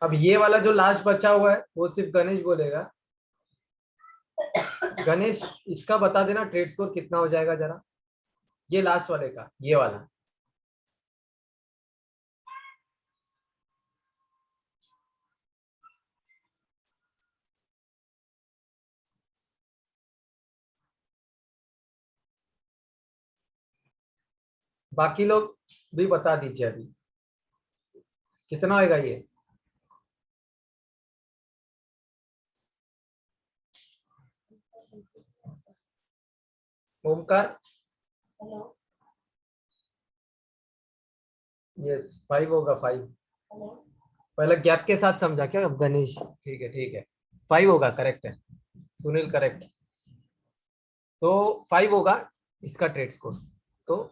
अब ये वाला जो लास्ट बचा हुआ है वो सिर्फ गणेश बोलेगा। गणेश इसका बता देना ट्रेड स्कोर कितना हो जाएगा जरा, ये लास्ट वाले का, ये वाला। बाकी लोग भी बता दीजिए अभी कितना होगा ये। ओमकार, यस 5 होगा 5। पहले गैप के साथ समझा क्या अब गणेश? ठीक है ठीक है, 5 होगा, करेक्ट है सुनील, करेक्ट। तो 5 होगा इसका ट्रेड स्कोर। तो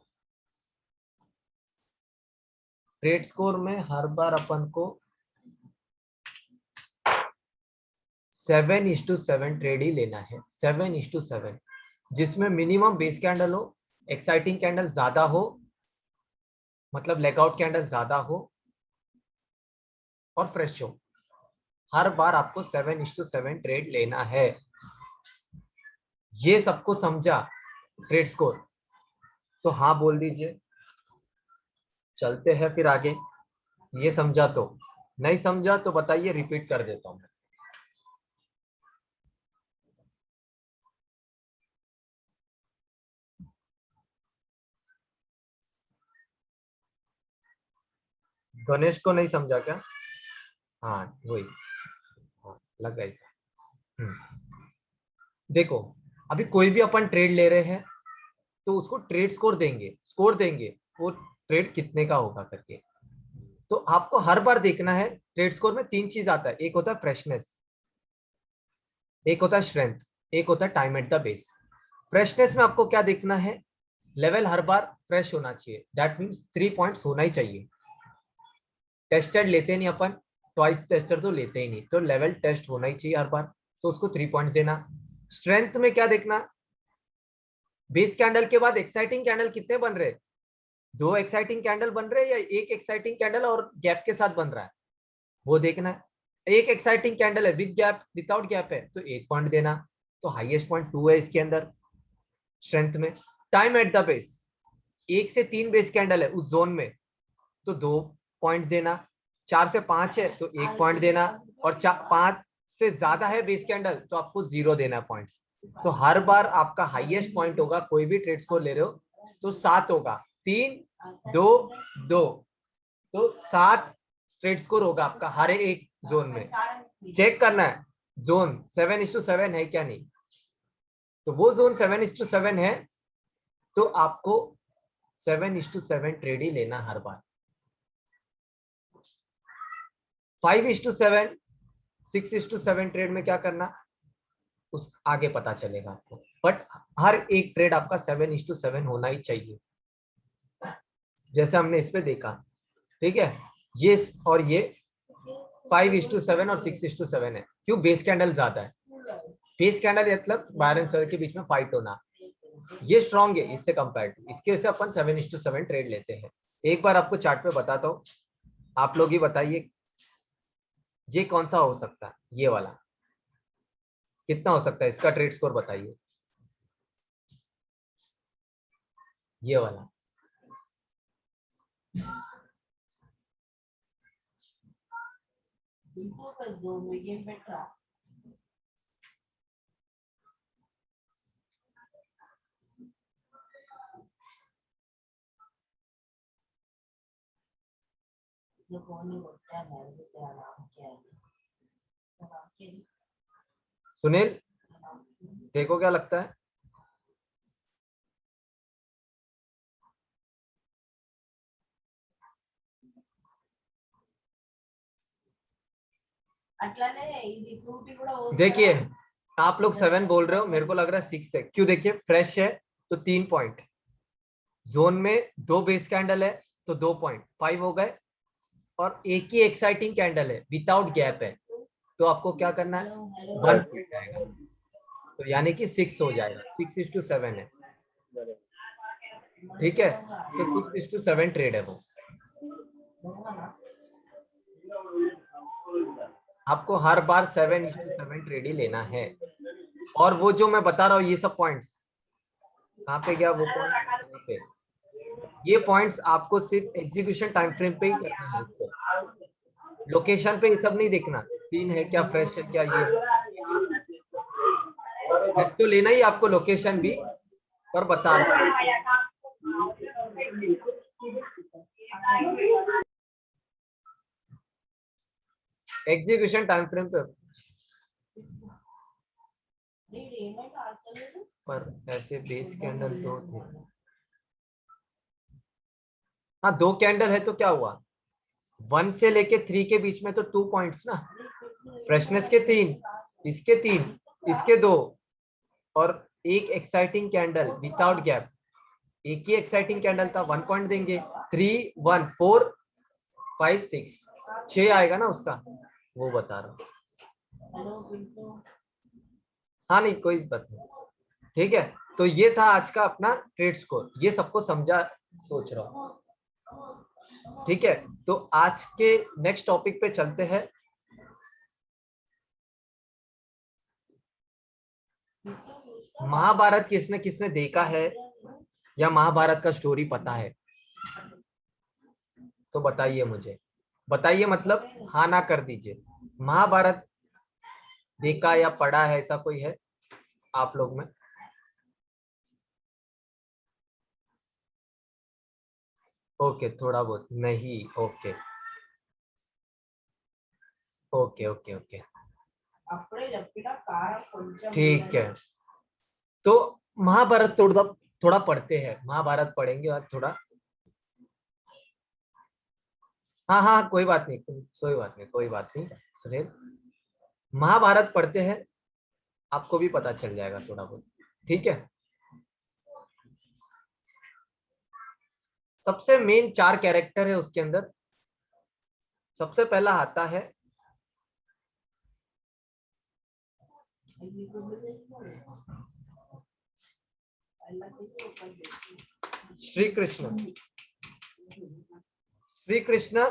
ट्रेड स्कोर में हर बार अपन को 7:7 ट्रेड ही लेना है, 7:7, जिसमें मिनिमम बेस कैंडल हो, एक्साइटिंग कैंडल ज्यादा हो, मतलब लेगआउट कैंडल ज्यादा हो, और फ्रेश हो। हर बार आपको 7:7 ट्रेड लेना है। ये सबको समझा ट्रेड स्कोर? तो हाँ बोल दीजिए, चलते हैं फिर आगे। ये समझा तो, नहीं समझा तो बताइए, रिपीट कर देता हूँ। गणेश को नहीं समझा क्या? हाँ वही, हाँ लग गई। देखो, अभी कोई भी अपन ट्रेड ले रहे हैं तो उसको ट्रेड स्कोर देंगे, स्कोर देंगे वो ट्रेड कितने का होगा करके। तो आपको हर बार देखना है, ट्रेड स्कोर में 3 चीज आता है, एक होता है फ्रेशनेस, एक होता है स्ट्रेंथ, एक होता है time at the base. Freshness में आपको क्या देखना है, लेवल हर बार फ्रेश होना चाहिए, दैट मीन्स 3 पॉइंट्स होना ही चाहिए। टेस्टेड लेते नहीं अपन, ट्वाइस टेस्टर तो लेते ही नहीं, तो लेवल टेस्ट होना ही चाहिए हर बार, तो उसको 3 पॉइंट्स देना। स्ट्रेंथ में क्या देखना, बेस कैंडल के बाद एक्साइटिंग कैंडल कितने बन रहे, 2 एक्साइटिंग कैंडल बन रहे हैं या एक एक्साइटिंग कैंडल और गैप के साथ बन रहा है, वो देखना है। एक एक्साइटिंग कैंडल है विद गैप, विदाउट गैप है, तो 1 पॉइंट देना, तो हाईएस्ट पॉइंट 2 है इसके अंदर स्ट्रेंथ में। टाइम एट द बेस, 1 से 3 बेस कैंडल है उस जोन में, तो 2 पॉइंट देना। 4 से 5 है तो 1 पॉइंट देना, और 5 से ज्यादा है बेस कैंडल तो आपको 0 देना पॉइंट्स। तो हर बार आपका हाईएस्ट पॉइंट होगा, कोई भी ट्रेड स्कोर ले रहे हो तो 7 होगा, 3 2 2, तो 7 ट्रेड स्कोर होगा आपका हर एक जोन में। चेक करना है जोन 7:7 है क्या नहीं, तो वो जोन 7:7 है, तो आपको 7:7 ट्रेड ही लेना हर बार। 5:7 6:7 ट्रेड में क्या करना, उस आगे पता चलेगा आपको, बट हर एक ट्रेड आपका 7:7 होना ही चाहिए, जैसे हमने इस पे देखा। ठीक है, ये और ये 5:7 और 6:7 है, क्यों? बेस कैंडल ज्यादा है, बेस कैंडल मतलब बायर एंड सेलर के बीच में फाइट होना, ये स्ट्रॉन्ग है इससे कंपेयर टू, इसके से अपन 7:7 ट्रेड लेते हैं। एक बार आपको चार्ट पे बताता हूँ, आप लोग ही बताइए ये कौन सा हो सकता है, ये वाला कितना हो सकता है, इसका ट्रेड स्कोर बताइए, ये वाला। सुनील, देखो क्या लगता है? देखिए, आप लोग 7 बोल रहे हो, मेरे को लग रहा है 6 है, क्यों? देखिए फ्रेश है तो 3 पॉइंट, जोन में 2 बेस कैंडल है तो 2 पॉइंट, 5 हो गए, और एक ही एक्साइटिंग कैंडल है विदाउट गैप है, तो आपको क्या करना है, 1 पॉइंट आएगा, तो यानी कि 6 हो जाएगा, 6:7 है। ठीक है, तो 6:7 ट्रेड है वो। आपको हर बार 7:7 ट्रेड ही लेना है। और वो जो मैं बता रहा हूँ ये सब पॉइंट्स कहाँ पे गया, वो पॉइंट यहाँ पे, ये पॉइंट्स आपको सिर्फ एग्जीक्यूशन टाइम फ्रेम पे ही करना है। इसको लोकेशन पे ये सब नहीं देखना, तीन है क्या, फ्रेश है क्या, ये फ्रेश तो लेना ही आपको, लोकेशन भी, पर बता रहा हूँ। एग्जीक्यूशन टाइम फ्रेम पे, पर ऐसे बेस कैंडल दो थे, हाँ 2 कैंडल है तो क्या हुआ, 1 से लेके 3 के बीच में तो 2 पॉइंट्स ना, फ्रेशनेस के 3, इसके 3, इसके 2, और एक एक्साइटिंग कैंडल विदाउट गैप, एक ही एक्साइटिंग कैंडल था, 1 पॉइंट देंगे। 3 1 4 5 6 6 आएगा ना उसका, वो बता रहा हूँ। हाँ नहीं कोई बात नहीं, ठीक है। तो ये था आज का अपना ट्रेड स्कोर, ये सबको समझा सोच रहा हूँ, ठीक है। तो आज के नेक्स्ट टॉपिक पे चलते हैं। महाभारत किसने किसने देखा है या महाभारत का स्टोरी पता है, तो बताइए मुझे, बताइए मतलब हाँ ना कर दीजिए। महाभारत देखा या पढ़ा है ऐसा कोई है आप लोग में? ओके थोड़ा बहुत नहीं, ओके ओके ओके ओके ठीक है। तो महाभारत थोड़ा थोड़ा पढ़ते हैं, महाभारत पढ़ेंगे और थोड़ा, हाँ हाँ कोई बात नहीं, कोई बात नहीं, कोई बात नहीं सुनील, महाभारत पढ़ते हैं, आपको भी पता चल जाएगा थोड़ा बहुत, ठीक है। सबसे मेन 4 कैरेक्टर है उसके अंदर। सबसे पहला आता है श्री कृष्ण। श्री कृष्ण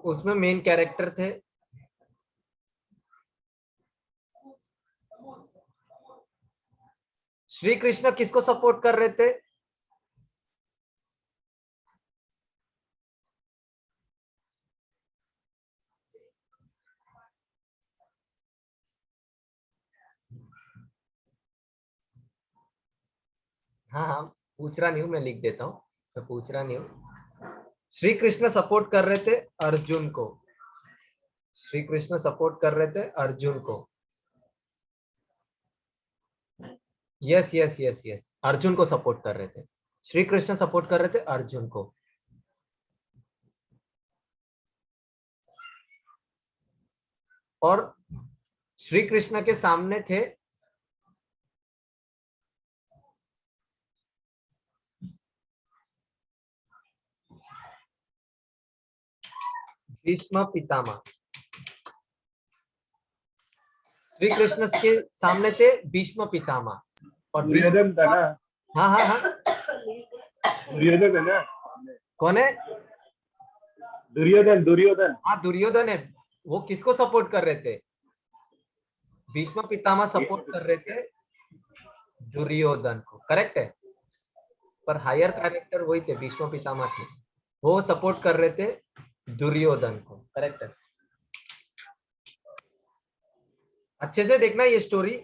उसमें मेन कैरेक्टर थे। श्री कृष्ण किसको सपोर्ट कर रहे थे? हाँ हाँ पूछ रहा नहीं हूँ, मैं लिख देता हूँ, मैं पूछ रहा नहीं हूँ। श्री कृष्ण सपोर्ट कर रहे थे अर्जुन को, श्री कृष्ण सपोर्ट कर रहे थे अर्जुन को, yes yes yes yes, Arjun को सपोर्ट कर रहे थे, श्री कृष्ण सपोर्ट कर रहे थे अर्जुन को। और श्री कृष्ण के सामने थे भीष्म पितामह। श्री कृष्ण के सामने थे भीष्म पितामह, और भीष्म, दुर्योधन था ना, हाँ हाँ हाँ, दुर्योधन है ना, कौन है? दुर्योधन दुर्योधन। हाँ दुर्योधन है। वो किसको सपोर्ट कर रहे थे? भीष्म पितामह सपोर्ट कर रहे थे दुर्योधन को, करेक्ट है। पर हायर कैरेक्टर वही थे, भीष्म पितामह थे, वो सपोर्ट कर रहे थे दुर्योधन को, करेक्ट है। अच्छे से देखना ये स्टोरी,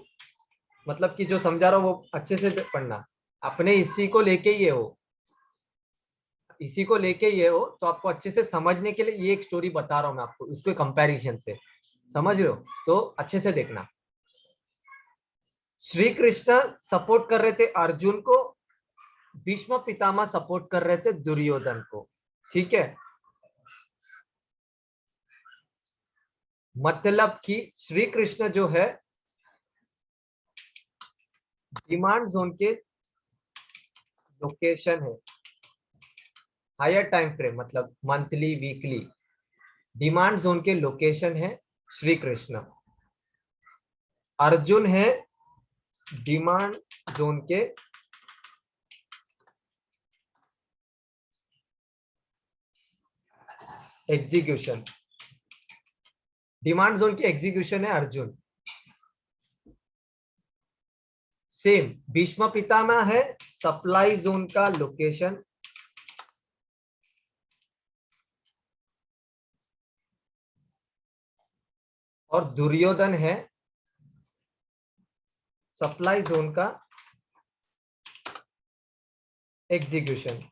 मतलब कि जो समझा रहा हूँ वो अच्छे से पढ़ना, अपने इसी को लेके ही है वो, इसी को लेके ये हो, तो आपको अच्छे से समझने के लिए ये एक स्टोरी बता रहा हूँ मैं आपको, इसको कंपैरिजन से समझ रहे हो, तो अच्छे से देखना। श्री कृष्ण सपोर्ट कर रहे थे अर्जुन को, भीष्म पितामह सपोर्ट कर रहे थे दुर्योधन को, ठीक है। मतलब कि श्री कृष्ण जो है डिमांड जोन के लोकेशन है, हायर टाइम फ्रेम मतलब मंथली वीकली, डिमांड जोन के लोकेशन है श्री कृष्ण। अर्जुन है डिमांड जोन के एग्जीक्यूशन, डिमांड जोन की एग्जीक्यूशन है अर्जुन। सेम भीष्म पितामह है सप्लाई जोन का लोकेशन, और दुर्योधन है सप्लाई जोन का एग्जीक्यूशन।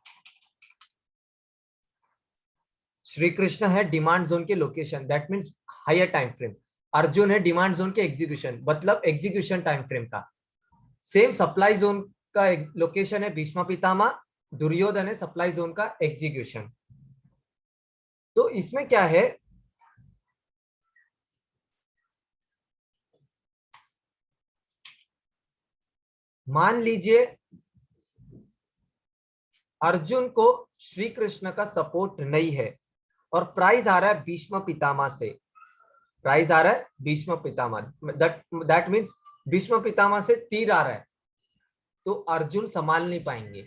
श्री कृष्ण है डिमांड जोन के location, that means higher time frame. Arjun है डिमांड जोन के एग्जीक्यूशन, मतलब एग्जीक्यूशन टाइम फ्रेम का। सेम सप्लाई जोन का लोकेशन है भीष्म पितामह, दुर्योधन है सप्लाई जोन का एग्जीक्यूशन। तो इसमें क्या है, मान लीजिए अर्जुन को श्री कृष्ण का सपोर्ट नहीं है और प्राइज आ रहा है भीष्म पितामह से, प्राइज आ रहा है भीष्म पितामह, दैट मीन्स भीष्म पितामह से तीर आ रहा है, तो अर्जुन संभाल नहीं पाएंगे।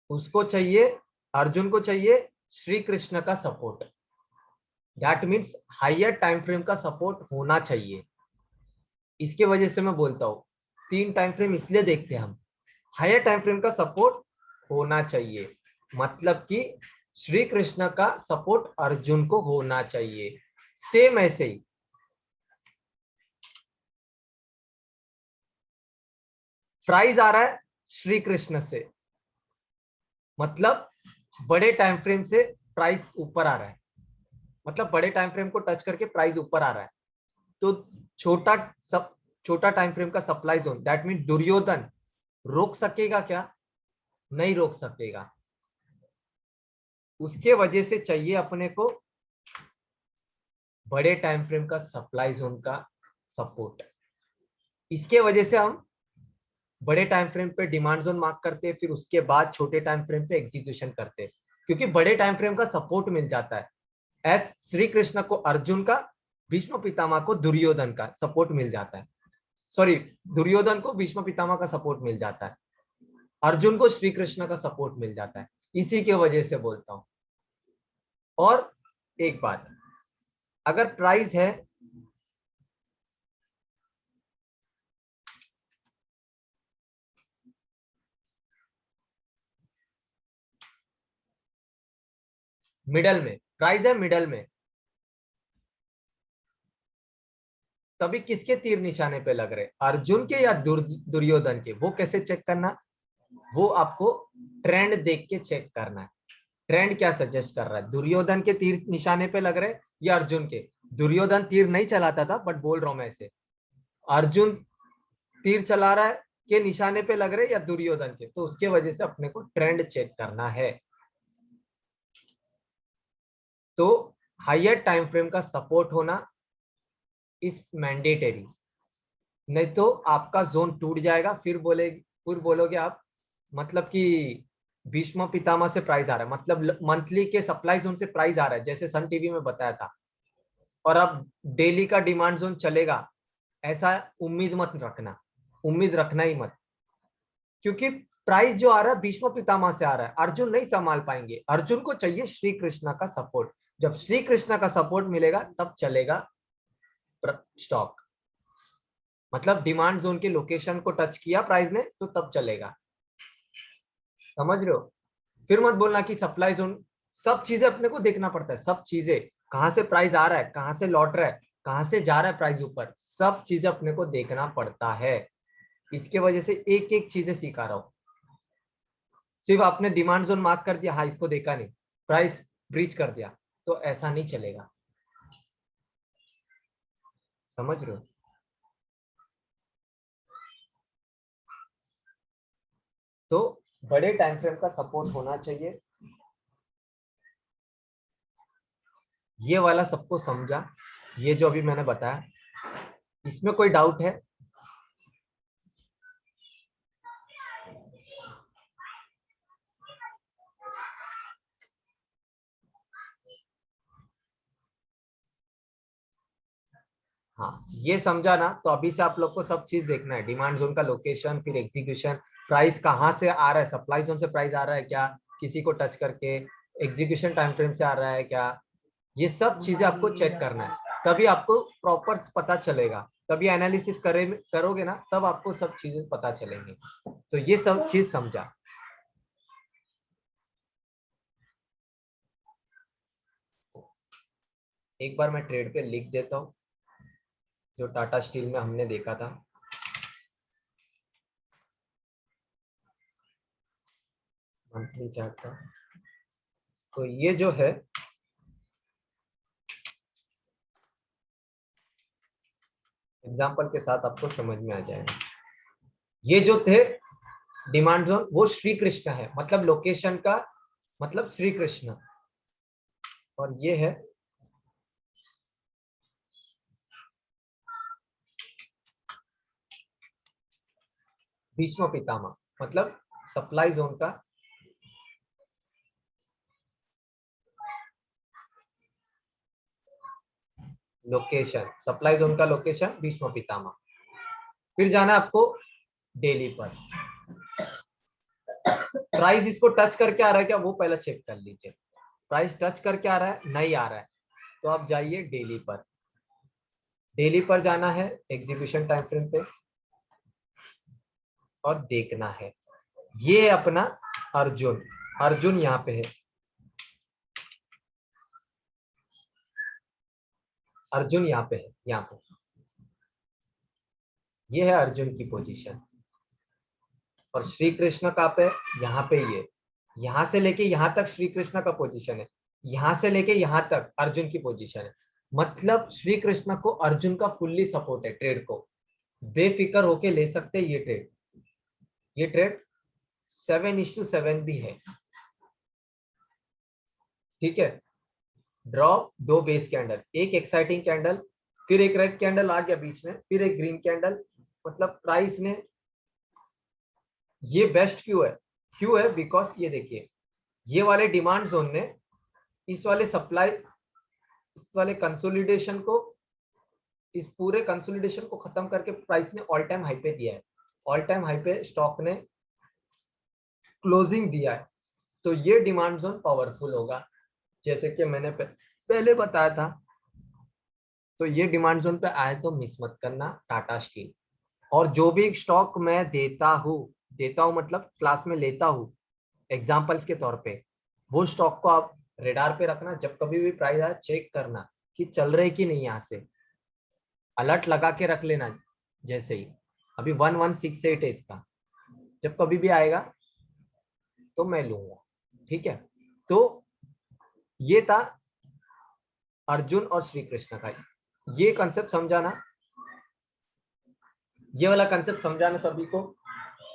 उसको चाहिए, अर्जुन को चाहिए श्री कृष्ण का support, that means higher time frame का सपोर्ट होना चाहिए। इसके वजह से मैं बोलता हूं 3 टाइम फ्रेम इसलिए देखते हैं हम, हायर टाइम फ्रेम का सपोर्ट होना चाहिए, मतलब कि श्री कृष्ण का सपोर्ट अर्जुन को होना चाहिए। सेम ऐसे ही प्राइज आ रहा है श्री कृष्ण से, मतलब बड़े टाइम फ्रेम से प्राइस ऊपर आ रहा है, मतलब बड़े टाइम फ्रेम को टच करके प्राइस ऊपर आ रहा है। तो छोटा टाइम फ्रेम का supply zone, that mean Duryodhan रोक सकेगा क्या? नहीं रोक सकेगा। उसके वजह से चाहिए अपने को बड़े टाइम फ्रेम का सप्लाई जोन का सपोर्ट। इसके वजह से हम बड़े टाइम फ्रेम पे डिमांड जोन मार्क करते हैं, फिर उसके बाद छोटे टाइम फ्रेम पे एग्जीक्यूशन करते हैं, क्योंकि बड़े टाइम फ्रेम का सपोर्ट मिल जाता है। एस श्री कृष्ण को अर्जुन का, भीष्म पितामह को दुर्योधन का सपोर्ट मिल जाता है, सॉरी दुर्योधन को भीष्म पितामह का सपोर्ट मिल जाता है, अर्जुन को श्री कृष्ण का सपोर्ट मिल जाता है। इसी के वजह से बोलता हूं। और एक बात, अगर प्राइस है मिडल में, प्राइस है मिडल में, तभी किसके तीर निशाने पे लग रहे, अर्जुन के या दुर्योधन के? वो कैसे चेक करना, वो आपको ट्रेंड देख के चेक करना है। ट्रेंड क्या सजेस्ट कर रहा है, दुर्योधन के तीर निशाने पे लग रहे या अर्जुन के? दुर्योधन तीर नहीं चलाता था, बट बोल रहा हूं मैं ऐसे, अर्जुन तीर चला रहा है के निशाने पे लग रहे या दुर्योधन के? तो उसके वजह से अपने को ट्रेंड चेक करना है। तो हायर टाइम फ्रेम का सपोर्ट होना इस मैंडेटरी, नहीं तो आपका जोन टूट जाएगा। फिर बोलोगे आप, मतलब कि भीष्म पितामह से प्राइस आ रहा है, मतलब मंथली के सप्लाई जोन से प्राइस आ रहा है, जैसे सन टीवी में बताया था, और अब डेली का डिमांड जोन चलेगा, ऐसा उम्मीद मत रखना, उम्मीद रखना ही मत, क्योंकि प्राइस जो आ रहा है भीष्म पितामह से आ रहा है, अर्जुन नहीं संभाल पाएंगे। अर्जुन को चाहिए श्री कृष्ण का सपोर्ट, जब श्री कृष्ण का सपोर्ट मिलेगा तब चलेगा स्टॉक, मतलब डिमांड जोन के लोकेशन को टच किया प्राइस ने तो तब चलेगा। समझ रहे हो? फिर मत बोलना कि सप्लाई जोन, सब चीजें अपने को देखना पड़ता है, सब चीजें, कहां से प्राइस आ रहा है, कहां से लौट रहा है, कहां से जा रहा है प्राइस ऊपर, सब चीजें अपने को देखना पड़ता है। इसके वजह से एक एक चीजें सिखा रहा हूं। सिर्फ आपने डिमांड जोन मार्क कर दिया, हाँ इसको देखा नहीं, प्राइस ब्रीच कर दिया, तो ऐसा नहीं चलेगा। समझ रहे हो? तो बड़े टाइम फ्रेम का सपोर्ट होना चाहिए। ये वाला सबको समझा, ये जो अभी मैंने बताया, इसमें कोई डाउट है? हाँ ये समझा ना, तो अभी से आप लोग को सब चीज देखना है, डिमांड जोन का लोकेशन, फिर एग्जीक्यूशन, प्राइस कहाँ से आ रहा है, सप्लाई जोन से प्राइस आ रहा है क्या, किसी को टच करके, एग्जीक्यूशन टाइम फ्रेम से आ रहा है क्या, ये सब चीजें आपको चेक करना है, तभी आपको प्रॉपर पता चलेगा। तभी एनालिसिस करोगे ना, तब आपको सब चीजें पता चलेंगी। तो ये सब चीज समझा। एक बार मैं ट्रेड पे लिख देता हूँ जो टाटा स्टील में हमने देखा था। मंथली चार्ट का तो ये जो है एग्जांपल के साथ आपको समझ में आ जाएगा। ये जो थे डिमांड जोन, वो श्री कृष्ण है, मतलब लोकेशन का मतलब श्री कृष्ण। और ये है भीष्म पितामह, मतलब सप्लाई जोन का लोकेशन, सप्लाई जोन का लोकेशन भीष्म पितामह। फिर जाना आपको डेली पर। प्राइस इसको टच करके आ रहा है क्या, वो पहले चेक कर लीजिए। प्राइस टच करके आ रहा है, नहीं आ रहा है, तो आप जाइए डेली पर। डेली पर जाना है एग्जीक्यूशन टाइम फ्रेम पे और देखना है। ये है अपना अर्जुन। अर्जुन यहाँ पे है, अर्जुन यहाँ पे है, यहाँ पे। ये है अर्जुन की पोजीशन। और श्री कृष्ण कहाँ पे, यहाँ पे। ये यहाँ से लेके यहाँ तक श्री कृष्ण का पोजीशन है, यहाँ से लेके यहाँ तक अर्जुन की पोजीशन है। मतलब श्री कृष्ण को अर्जुन का फुल्ली सपोर्ट है, ट्रेड को बेफिक्र होके ले सकते हैं ये ट्रेड। ये ट्रेड 7:7 भी है, ठीक है। ड्रॉप, दो बेस कैंडल, एक एक्साइटिंग कैंडल, फिर एक रेड कैंडल आ गया बीच में, फिर एक ग्रीन कैंडल। मतलब प्राइस ने, ये बेस्ट क्यों है, क्यों है बिकॉज ये देखिए, ये वाले डिमांड जोन ने इस वाले सप्लाई, इस वाले कंसोलिडेशन को, इस पूरे कंसोलिडेशन को खत्म करके प्राइस ने ऑल टाइम हाई पे दिया है। ऑल टाइम हाई पे स्टॉक ने क्लोजिंग दिया है। तो ये डिमांड जोन पावरफुल होगा, जैसे कि मैंने पहले बताया था। तो ये डिमांड जोन पे आए तो मिस मत करना टाटा स्टील। और जो भी स्टॉक मैं देता हूँ मतलब क्लास में लेता हूँ एग्जाम्पल्स के तौर पे, वो स्टॉक को आप रेडार पे रखना। जब कभी भी प्राइस आए चेक करना कि चल रहे कि नहीं, यहाँ से अलर्ट लगा के रख लेना। जैसे ही अभी 1168 है इसका, जब कभी भी आएगा तो मैं लूंगा, ठीक है। तो ये था अर्जुन और श्री कृष्ण का, ये कंसेप्ट समझाना, ये वाला कंसेप्ट समझाना सभी को।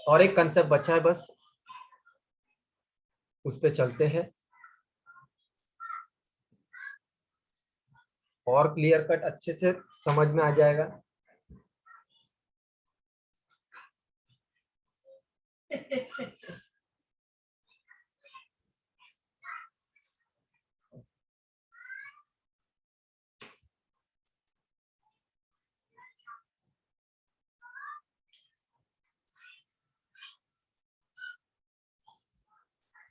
और एक कंसेप्ट बचा है बस, उस पे चलते हैं और क्लियर कट अच्छे से समझ में आ जाएगा।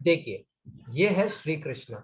देखिए, ये है श्री कृष्ण।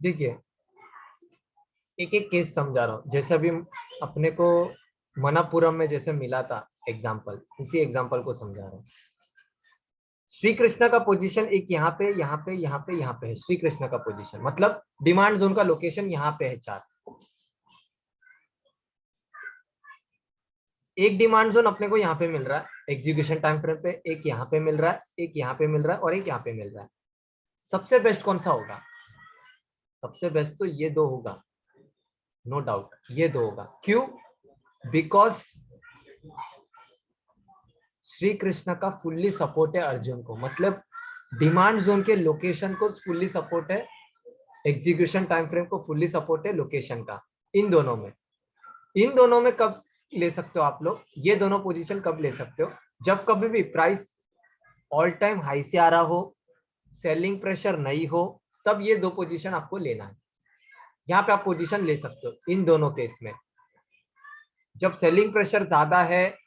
देखिए एक एक केस समझा रहा हूँ। जैसे अभी अपने को मनापुरम में जैसे मिला था एग्जाम्पल, उसी एग्जाम्पल को समझा रहा हूँ। श्री कृष्ण का पोजीशन एक यहाँ पे यहाँ पे यहाँ पे यहाँ पे है। श्री कृष्ण का पोजीशन मतलब डिमांड जोन का लोकेशन यहाँ पे है 4। एक डिमांड जोन अपने को यहाँ पे मिल रहा है एग्जीक्यूशन टाइम फ्रेम पे, एक यहाँ पे मिल रहा है, एक यहाँ पे मिल रहा है और एक यहाँ पे मिल रहा है। सबसे बेस्ट कौन सा होगा? सबसे बेस्ट तो ये दो होगा, नो डाउट ये दो होगा। क्यों? बिकॉज श्री कृष्ण का फुल्ली सपोर्ट है अर्जुन को, मतलब डिमांड जोन के लोकेशन को फुल्ली सपोर्ट है, एग्जीक्यूशन टाइम फ्रेम को फुल्ली सपोर्ट है लोकेशन का। इन दोनों में कब ले सकते हो आप लोग? ये दोनों पोजीशन कब ले सकते हो? जब कभी भी प्राइस ऑल टाइम हाई से आ रहा हो, सेलिंग प्रेशर नहीं हो, तब ये दो पोजीशन आपको लेना है। यहाँ पे आप पोजीशन ले सकते हो इन दोनों केस में। जब सेलिंग प्रेशर ज्यादा है,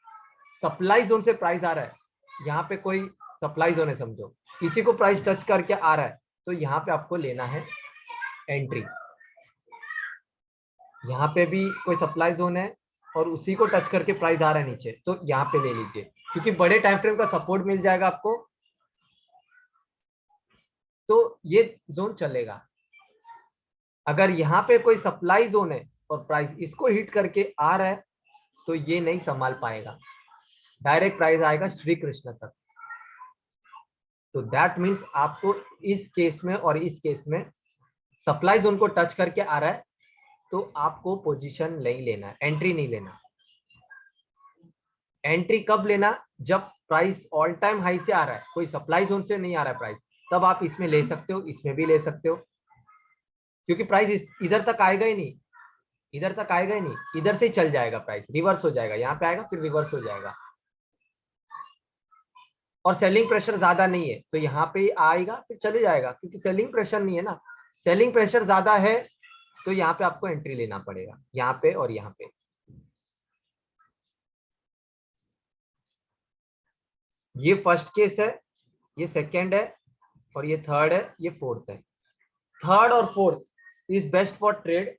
सप्लाई जोन से प्राइस आ रहा है, यहाँ पे कोई सप्लाई जोन है समझो, इसी को प्राइस टच करके आ रहा है, तो यहाँ पे आपको लेना है एंट्री। यहाँ पे भी कोई सप्लाई जोन है और उसी को टच करके प्राइस आ रहा है नीचे, तो यहाँ पे ले लीजिए, क्योंकि बड़े टाइम फ्रेम का सपोर्ट मिल जाएगा आपको, तो ये जोन चलेगा। अगर यहाँ पे कोई सप्लाई जोन है और प्राइस इसको हिट करके आ रहा है, तो ये नहीं संभाल पाएगा, डायरेक्ट प्राइस आएगा श्री कृष्ण तक। तो दैट मीन्स आपको इस केस में और इस केस में सप्लाई जोन को टच करके आ रहा है, तो आपको पोजीशन नहीं लेना, एंट्री नहीं लेना। एंट्री कब लेना? जब प्राइस ऑल टाइम हाई से आ रहा है, कोई सप्लाई जोन से नहीं आ रहा है प्राइस, तब आप इसमें ले सकते हो, इसमें भी ले सकते हो, क्योंकि प्राइस इधर तक आएगा ही नहीं, इधर तक आएगा ही नहीं, इधर से ही चल जाएगा, प्राइस रिवर्स हो जाएगा, यहाँ पे आएगा फिर रिवर्स हो जाएगा। और सेलिंग प्रेशर ज्यादा नहीं है तो यहाँ पे आएगा फिर चले जाएगा, क्योंकि सेलिंग प्रेशर नहीं है ना। सेलिंग प्रेशर ज्यादा है तो यहाँ पे आपको एंट्री लेना पड़ेगा, यहाँ पे और यहाँ पे। ये फर्स्ट केस है, ये सेकेंड है, और ये थर्ड है, ये फोर्थ है। थर्ड और fourth is best for trade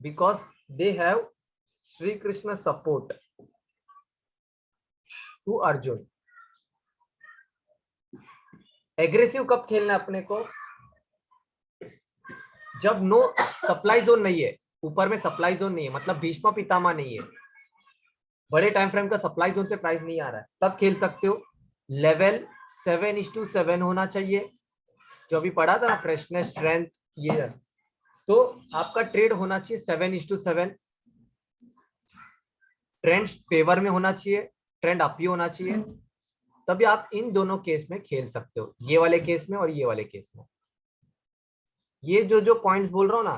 because they have Shri Krishna support to Arjun. Aggressive कब खेलना है अपने को? जब नो सप्लाई जोन नहीं है, ऊपर में सप्लाई जोन नहीं है, मतलब भीष्म पितामह नहीं है, बड़े टाइम फ्रेम का सप्लाई जोन से प्राइस नहीं आ रहा है, तब खेल सकते हो। लेवल 7:7 होना चाहिए, जो अभी पढ़ा था ना फ्रेशनेस स्ट्रेंथ, ये तो आपका ट्रेड होना चाहिए 7:7। ट्रेंड फेवर में होना चाहिए, ट्रेंड अप ही होना चाहिए, तभी आप इन दोनों केस में खेल सकते हो, ये वाले केस में और ये वाले केस में। ये जो पॉइंट्स बोल रहा हूँ ना,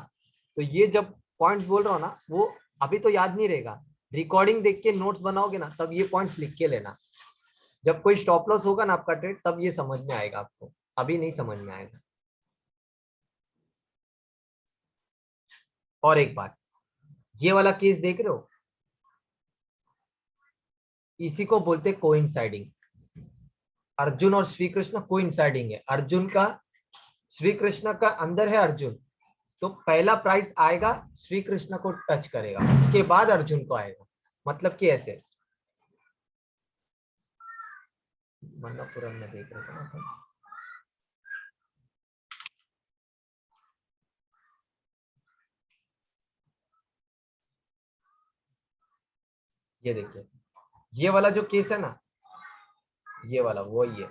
तो ये जब पॉइंट्स बोल रहा हूँ ना, वो अभी तो याद नहीं रहेगा, रिकॉर्डिंग देख के नोट्स बनाओगे ना, तब ये पॉइंट्स लिख के लेना। जब कोई स्टॉप लॉस होगा ना आपका ट्रेड, तब ये समझ में आएगा आपको, अभी नहीं समझ में आएगा। और एक बात, ये वाला केस देख रहे हो, इसी को बोलते कोइंसाइडिंग। अर्जुन और श्री कृष्ण कोइंसाइडिंग है, अर्जुन का श्री कृष्ण का अंदर है अर्जुन, तो पहला प्राइस आएगा श्री कृष्ण को टच करेगा, उसके बाद अर्जुन को आएगा, मतलब कि ऐसे। मन्नापुरम में देख रहे थे ना, ये देखिए, ये वाला जो केस है ना, ये वाला वो ये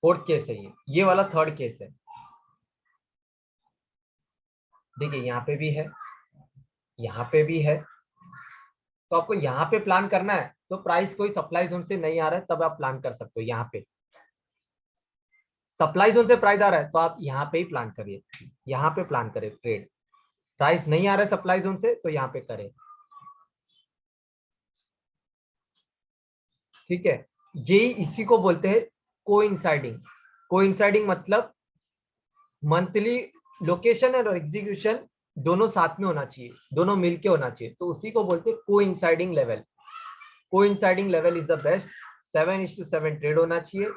फोर्थ केस है, ये वाला थर्ड केस है। देखिए यहाँ पे भी है, यहाँ पे भी है, तो आपको यहाँ पे प्लान करना है, तो प्राइस कोई सप्लाई जोन से नहीं आ रहा है, तब आप प्लान कर सकते हो। यहाँ पे सप्लाई जोन से प्राइस आ रहा है, तो आप यहाँ पे ही प्लान करिए, यहाँ पे प्लान करें ट्रेड। प्राइस नहीं आ रहा है सप्लाई जोन से, तो यहाँ पे करें, ठीक है। यही इसी को बोलते हैं कोइंसाइडिंग। कोइंसाइडिंग मतलब मंथली लोकेशन और एग्जीक्यूशन दोनों साथ में होना चाहिए, दोनों मिलके होना चाहिए, तो उसी को बोलते हैं coinciding level. Coinciding level is the best. 7:7 trade होना चाहिए,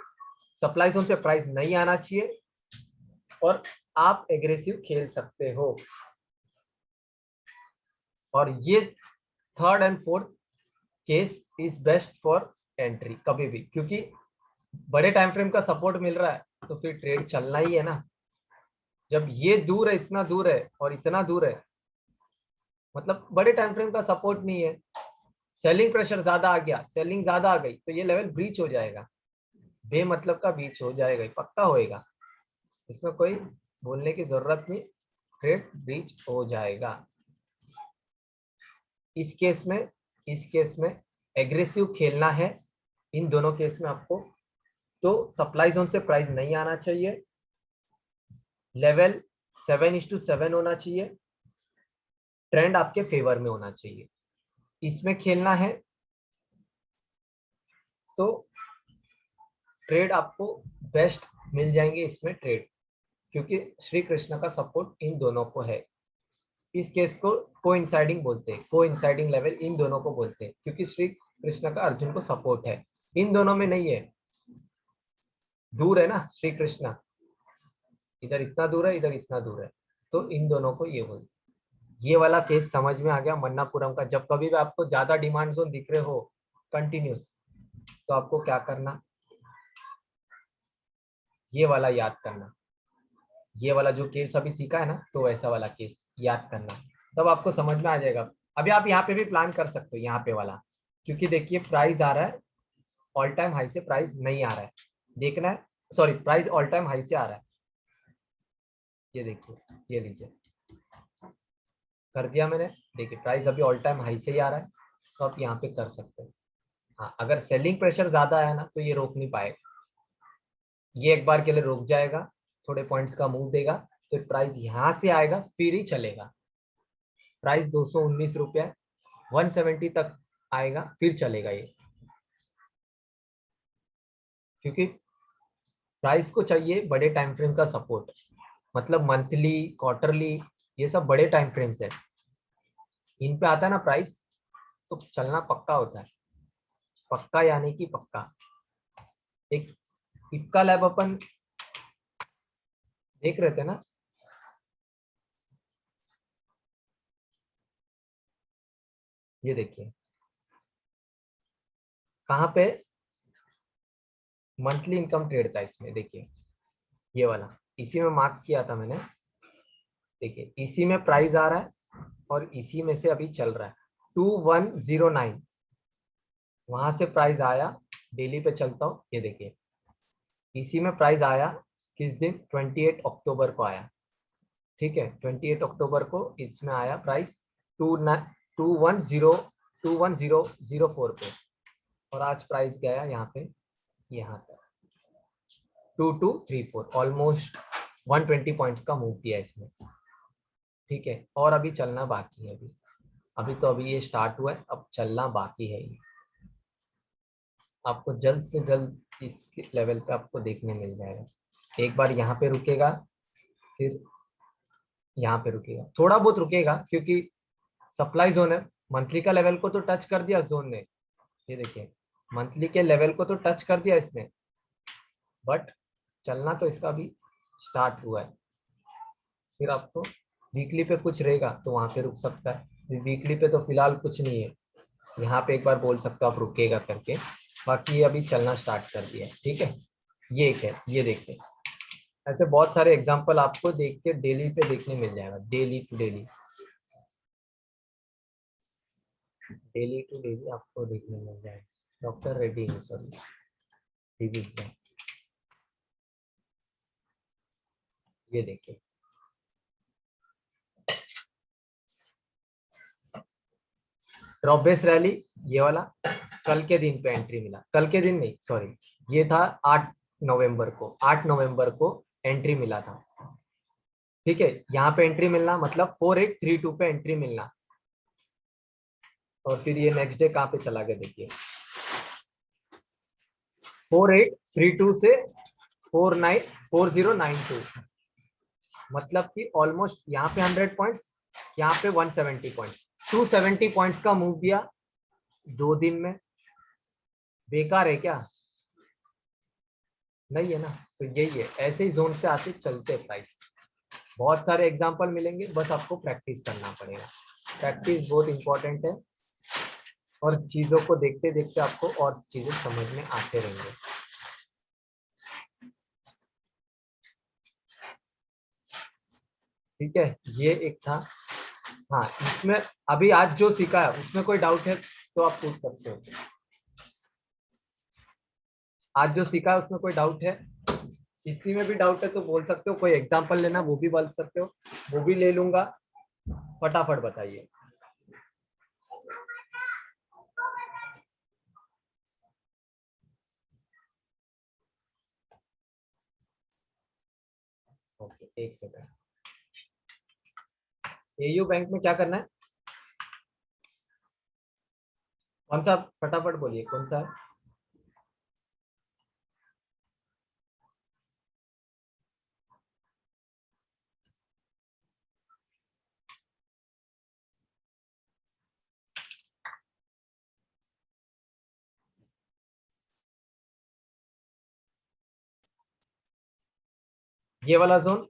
सप्लाई जोन से प्राइस नहीं आना चाहिए, और आप एग्रेसिव खेल सकते हो। और ये third and fourth case is best for entry कभी भी, क्योंकि बड़े टाइम फ्रेम का सपोर्ट मिल रहा है तो फिर ट्रेड चलना ही है ना। जब ये दूर है, इतना दूर है और इतना दूर है, मतलब बड़े टाइम फ्रेम का सपोर्ट नहीं है, सेलिंग प्रेशर ज्यादा आ गया, सेलिंग ज्यादा आ गई तो ये लेवल ब्रीच हो जाएगा, बेमतलब का ब्रीच हो जाएगा, पक्का होएगा, इसमें कोई बोलने की जरूरत नहीं, ट्रेड ब्रीच हो जाएगा। इस केस में एग्रेसिव खेलना है इन दोनों केस में आपको। तो सप्लाई जोन से प्राइस नहीं आना चाहिए, लेवल 7:7 होना चाहिए, ट्रेंड आपके फेवर में होना चाहिए, इसमें खेलना है तो ट्रेड आपको बेस्ट मिल जाएंगे इसमें ट्रेड, क्योंकि श्री कृष्ण का सपोर्ट इन दोनों को है। इस केस को कोइंसाइडिंग बोलते हैं, कोइंसाइडिंग लेवल इन दोनों को बोलते हैं, क्योंकि श्री कृष्ण का अर्जुन को सपोर्ट है, इन दोनों में नहीं है, दूर है ना श्री कृष्ण, इधर इतना दूर है, इधर इतना दूर है, तो इन दोनों को ये बोलते। ये वाला केस समझ में आ गया मन्नापुरम का। जब कभी भी आपको ज्यादा डिमांड जोन दिख रहे हो कंटिन्यूस, तो आपको क्या करना, ये वाला याद करना, ये वाला जो केस अभी सीखा है ना, तो वैसा वाला केस याद करना, तब आपको समझ में आ जाएगा। अभी आप यहाँ पे भी प्लान कर सकते हो, यहाँ पे वाला, क्योंकि देखिए प्राइस आ रहा है ऑल टाइम हाई से, प्राइस नहीं आ रहा है, देखना है, sorry price all time high से आ रहा है, ये देखिए, ये लीजिए कर दिया मैंने, देखिए प्राइस अभी ऑल टाइम हाई से ही आ रहा है, तो आप यहाँ पे कर सकते हैं। हाँ, अगर सेलिंग प्रेशर ज्यादा है ना तो ये रोक नहीं पाएगा, ये एक बार के लिए रुक जाएगा, थोड़े पॉइंट्स का मूव देगा, तो प्राइस यहाँ से आएगा फिर ही चलेगा, प्राइस 219 रुपया 170 तक आएगा फिर चलेगा ये, क्योंकि प्राइस को चाहिए बड़े टाइम फ्रेम का सपोर्ट, मतलब मंथली क्वार्टरली, ये सब बड़े टाइम फ्रेम्स है, इन पे आता है ना प्राइस तो चलना पक्का होता है, पक्का यानी कि पक्का। एक इक्का लैब अपन देख रहे थे ना, ये देखिए कहाँ पे मंथली इनकम ट्रेड था इसमें, देखिए ये वाला, इसी में मार्क किया था मैंने, देखिए इसी में प्राइस आ रहा है और इसी में से अभी चल रहा है 2109, वहां से प्राइस आया, डेली पे चलता हूँ, ये देखिए इसी में प्राइस आया, किस दिन, 28 अक्टूबर को आया, ठीक है, 28 अक्टूबर को इसमें आया प्राइस 210004 पे, और आज प्राइस गया यहाँ पे, यहाँ तक 2234, ऑलमोस्ट 120 पॉइंट्स का मूव दिया इसने, ठीक है, और अभी चलना बाकी है, अभी तो अभी ये स्टार्ट हुआ है, अब चलना बाकी है ये, आपको जल्द से जल्द इस लेवल पे आपको देखने मिल जाएगा, एक बार यहाँ पे रुकेगा, फिर यहाँ पे रुकेगा, थोड़ा बहुत रुकेगा क्योंकि सप्लाई जोन है, मंथली का लेवल को तो टच कर दिया जोन ने, ये देखिए मंथली के लेवल को तो टच कर दिया इसने, बट चलना तो इसका भी स्टार्ट हुआ है, फिर आपको वीकली पे कुछ रहेगा तो वहां पे रुक सकता है, वीकली पे तो फिलहाल कुछ नहीं है, यहाँ पे एक बार बोल सकते हो आप रुकेगा करके, बाकी ये अभी चलना स्टार्ट कर दिया है, ठीक है, ये एक है, ये देखते, ऐसे बहुत सारे एग्जांपल आपको देख के डेली पे देखने मिल जाएगा, daily to daily, daily to daily आपको देखने मिल जाएगा, डॉक्टर रेड्डी सॉरी, ये देखिए ड्रॉपबेस रैली, ये वाला कल के दिन पे एंट्री मिला, कल के दिन नहीं सॉरी, ये था 8 नवंबर को, 8 नवंबर को एंट्री मिला था, ठीक है, यहाँ पे एंट्री मिलना मतलब 4832 पे एंट्री मिलना, और फिर ये नेक्स्ट डे कहाँ पे चला गया देखिए, 4832 से 4092, मतलब कि ऑलमोस्ट यहाँ पे 100 पॉइंट्स, यहाँ पे 170 पॉइंट्स, 270 पॉइंट्स का मूव दिया 2 दिन में, बेकार है क्या, नहीं है ना, तो यही है, ऐसे ही जोन से आते चलते प्राइस, बहुत सारे एग्जाम्पल मिलेंगे, बस आपको प्रैक्टिस करना पड़ेगा। प्रैक्टिस बहुत इंपॉर्टेंट है, और चीजों को देखते देखते आपको और चीजें समझ में आते रहेंगे। ठीक है, ये एक था। हाँ, इसमें अभी आज जो सीखा है उसमें कोई डाउट है तो आप पूछ सकते हो। आज जो सीखा है उसमें कोई डाउट है? किसी में भी डाउट है तो बोल सकते हो। कोई एग्जांपल लेना वो भी बोल सकते हो, वो भी ले लूंगा। फटाफट बताइए। ओके, एक सेकंड। एयू बैंक में क्या करना है? कौन सा? फटाफट बोलिए, कौन सा है? ये वाला जोन,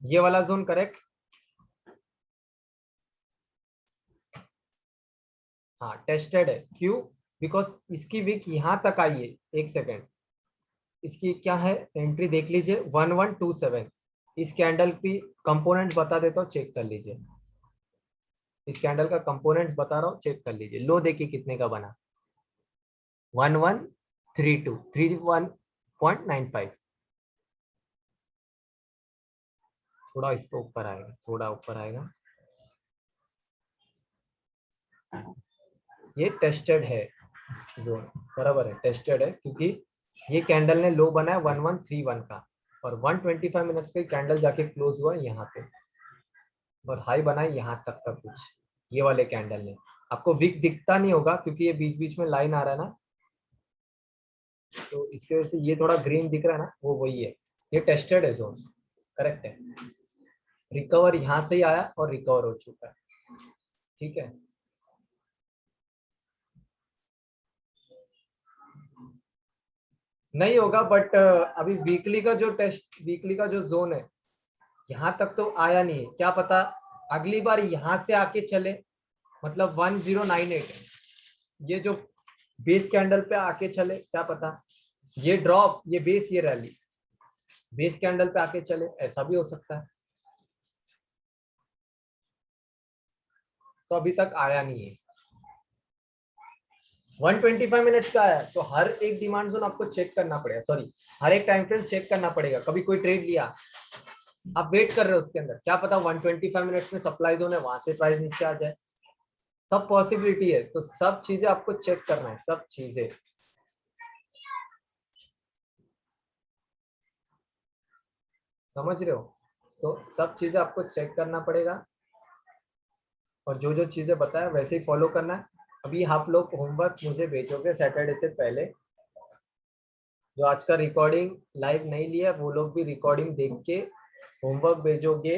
ये वाला जोन करेक्ट। हाँ, टेस्टेड है। क्यों? बिकॉज इसकी वीक यहाँ तक आई है। एक सेकेंड, इसकी क्या है एंट्री देख लीजिए, 1127। इस कैंडल की कंपोनेंट बता देता हूँ, चेक कर लीजिए। इस कैंडल का कंपोनेंट बता रहा हूँ, चेक कर लीजिए। लो देखिए कितने का बना, 1132, 31.95। थोड़ा इसको ऊपर आएगा, थोड़ा ऊपर आएगा। ये टेस्टेड है जोन, बराबर है, टेस्टेड है, क्योंकि ये कैंडल ने लो बनाया 1131 का, और 125 मिनट्स पे कैंडल जाके क्लोज हुआ यहाँ पे, और हाई बनाया यहाँ तक का कुछ, ये वाले कैंडल ने। आपको वीक दिखता नहीं होगा क्योंकि ये बीच बीच में लाइन आ रहा है ना, तो इसकी वजह से ये थोड़ा ग्रीन दिख रहा है ना, वो वही है। ये टेस्टेड है जोन, करेक्ट है। रिकवर यहाँ से ही आया और रिकवर हो चुका है। ठीक है, नहीं होगा, बट अभी वीकली का जो टेस्ट, वीकली का जो जोन है यहाँ तक तो आया नहीं है। क्या पता अगली बार यहाँ से आके चले, मतलब 1098 है, ये जो बेस कैंडल पे आके चले, क्या पता ये ड्रॉप, ये बेस, ये रैली बेस कैंडल पे आके चले, ऐसा भी हो सकता है। तो अभी तक आया नहीं है। 125 मिनट्स का आया, तो हर एक डिमांड जोन आपको चेक करना पड़ेगा, सॉरी हर एक टाइम फ्रेम चेक करना पड़ेगा। कभी कोई ट्रेड लिया, आप वेट कर रहे हो उसके अंदर, क्या पता 125 मिनट्स में सप्लाई जोन है, वहां से प्राइस नीचे आ जाए, सब पॉसिबिलिटी है। तो सब चीजें आपको चेक करना है, सब चीजें। समझ रहे हो? तो सब चीजें आपको चेक करना पड़ेगा, और जो जो चीजें बताया वैसे ही फॉलो करना है। अभी आप लोग होमवर्क मुझे भेजोगे सैटरडे से पहले, जो आज का रिकॉर्डिंग लाइव नहीं लिया वो लोग भी रिकॉर्डिंग देख के होमवर्क भेजोगे।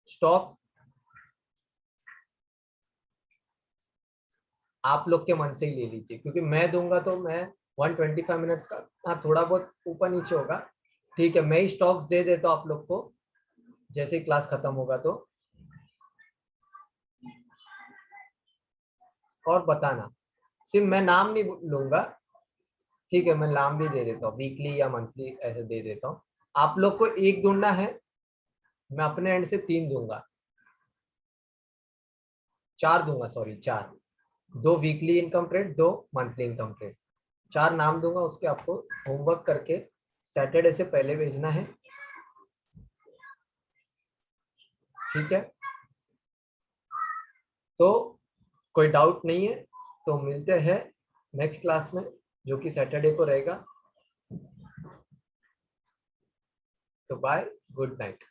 स्टॉप आप लोग के मन से ही ले लीजिए, क्योंकि मैं दूंगा तो मैं 125 मिनट्स का, हाँ थोड़ा बहुत ऊपर नीचे होगा, ठीक है। मैं ही स्टॉक्स दे देता हूँ आप लोग को जैसे ही क्लास खत्म होगा तो, और बताना। सिर्फ मैं नाम नहीं लूंगा, ठीक है, मैं नाम भी दे देता हूँ, वीकली या मंथली ऐसे दे देता हूँ। आप लोग को एक ढूंढना है, मैं अपने एंड से 3 दूंगा, 4 दूंगा, sorry 4। 2 weekly income trade, 2 monthly income trade, 4 नाम दूंगा। उसके आपको होमवर्क करके सैटरडे से पहले भेजना है, ठीक है। तो कोई डाउट नहीं है, तो मिलते हैं नेक्स्ट क्लास में, जो कि सैटरडे को रहेगा। तो बाय, गुड नाइट।